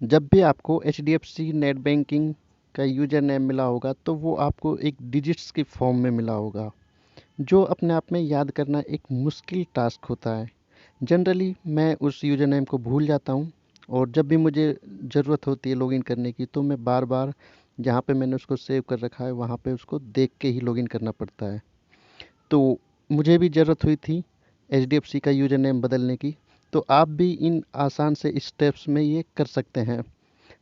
जब भी आपको एचडीएफसी नेट बैंकिंग का यूज़र नेम मिला होगा तो वो आपको एक डिजिट्स की फॉर्म में मिला होगा, जो अपने आप में याद करना एक मुश्किल टास्क होता है। जनरली मैं उस यूज़र नेम को भूल जाता हूँ और जब भी मुझे ज़रूरत होती है लॉगिन करने की तो मैं बार बार जहाँ पे मैंने उसको सेव कर रखा है वहाँ पे उसको देख के ही लॉगिन करना पड़ता है। तो मुझे भी ज़रूरत हुई थी एचडीएफसी का यूज़र नेम बदलने की। तो आप भी इन आसान से स्टेप्स में ये कर सकते हैं।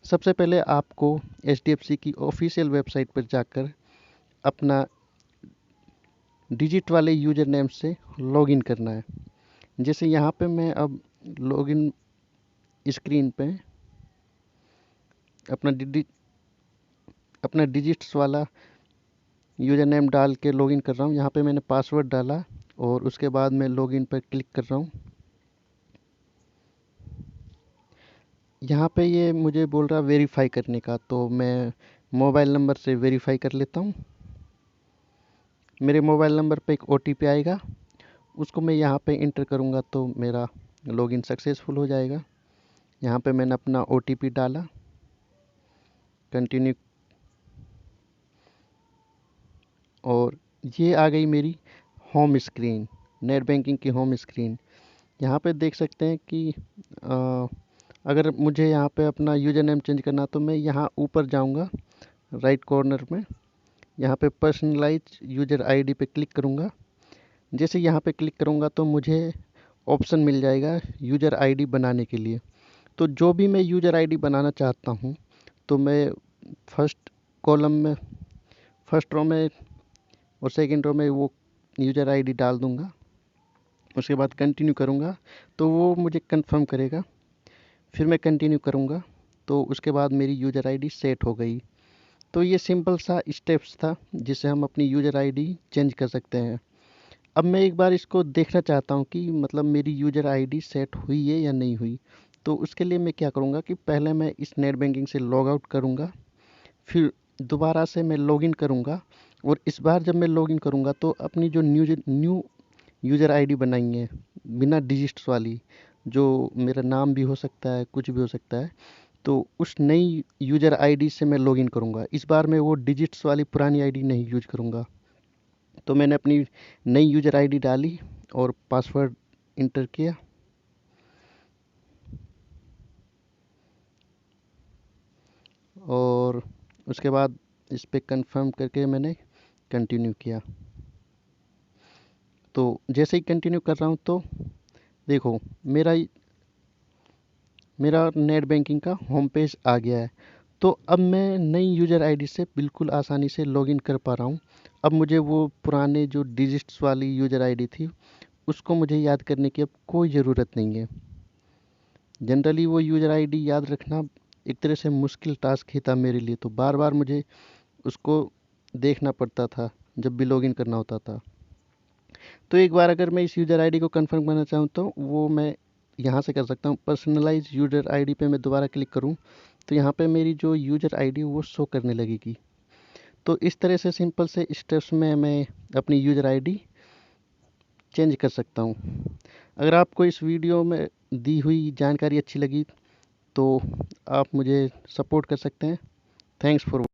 सबसे पहले आपको एचडीएफसी की ऑफिशियल वेबसाइट पर जाकर अपना डिजिट वाले यूज़र नेम से लॉगिन करना है। जैसे यहाँ पे मैं अब लॉगिन स्क्रीन पे अपना डिजिट्स वाला यूज़र नेम डाल के लॉगिन कर रहा हूँ। यहाँ पे मैंने पासवर्ड डाला और उसके बाद मैं लॉगिन पर क्लिक कर रहा हूँ। यहाँ पे ये मुझे बोल रहा वेरीफाई करने का, तो मैं मोबाइल नंबर से वेरीफाई कर लेता हूँ। मेरे मोबाइल नंबर पे एक ओटीपी आएगा, उसको मैं यहाँ पे इंटर करूँगा तो मेरा लॉगिन सक्सेसफुल हो जाएगा। यहाँ पे मैंने अपना ओटीपी डाला, कंटिन्यू, और ये आ गई मेरी होम स्क्रीन, नेट बैंकिंग की होम स्क्रीन। यहाँ पे देख सकते हैं कि अगर मुझे यहाँ पे अपना यूज़र नेम चेंज करना तो मैं यहाँ ऊपर जाऊँगा राइट कॉर्नर में, यहाँ पे पर्सनलाइज यूज़र आईडी पे क्लिक करूँगा। जैसे यहाँ पे क्लिक करूँगा तो मुझे ऑप्शन मिल जाएगा यूज़र आईडी बनाने के लिए। तो जो भी मैं यूज़र आईडी बनाना चाहता हूँ तो मैं फर्स्ट कॉलम में, फर्स्ट रो में और सेकंड रो में वो यूज़र आईडी डाल दूँगा। उसके बाद कंटिन्यू करूँगा तो वो मुझे कंफर्म करेगा। फिर मैं कंटिन्यू करूँगा तो उसके बाद मेरी यूज़र आईडी सेट हो गई। तो ये सिंपल सा स्टेप्स था जिससे हम अपनी यूज़र आईडी चेंज कर सकते हैं। अब मैं एक बार इसको देखना चाहता हूँ कि मतलब मेरी यूज़र आईडी सेट हुई है या नहीं हुई। तो उसके लिए मैं क्या करूँगा कि पहले मैं इस नेट बैंकिंग से लॉग आउट करूँगा, फिर दोबारा से मैं लॉगिन करूँगा, और इस बार जब मैं लॉगिन करूँगा तो अपनी जो न्यू यूज़र आईडी बनाई है बिना डिजिट्स वाली, जो मेरा नाम भी हो सकता है, कुछ भी हो सकता है, तो उस नई यूज़र आईडी से मैं लॉगिन करूँगा। इस बार मैं वो डिजिट्स वाली पुरानी आईडी नहीं यूज़ करूँगा। तो मैंने अपनी नई यूज़र आईडी डाली और पासवर्ड इंटर किया, और उसके बाद इस पे कंफर्म करके मैंने कंटिन्यू किया। तो जैसे ही कंटिन्यू कर रहा हूँ तो देखो मेरा मेरा नेट बैंकिंग का होम पेज आ गया है। तो अब मैं नई यूज़र आईडी से बिल्कुल आसानी से लॉगिन कर पा रहा हूँ। अब मुझे वो पुराने जो डिजिट्स वाली यूज़र आईडी थी उसको मुझे याद करने की अब कोई ज़रूरत नहीं है। जनरली वो यूज़र आईडी याद रखना एक तरह से मुश्किल टास्क ही था मेरे लिए, तो बार बार मुझे उसको देखना पड़ता था जब भी लॉगिन करना होता था। तो एक बार अगर मैं इस यूज़र आईडी को कंफर्म करना चाहूँ तो वो मैं यहाँ से कर सकता हूँ। पर्सनलाइज यूज़र आईडी पे मैं दोबारा क्लिक करूँ तो यहाँ पे मेरी जो यूज़र आईडी वो शो करने लगेगी। तो इस तरह से सिंपल से स्टेप्स में मैं अपनी यूज़र आईडी चेंज कर सकता हूँ। अगर आपको इस वीडियो में दी हुई जानकारी अच्छी लगी तो आप मुझे सपोर्ट कर सकते हैं। Thanks for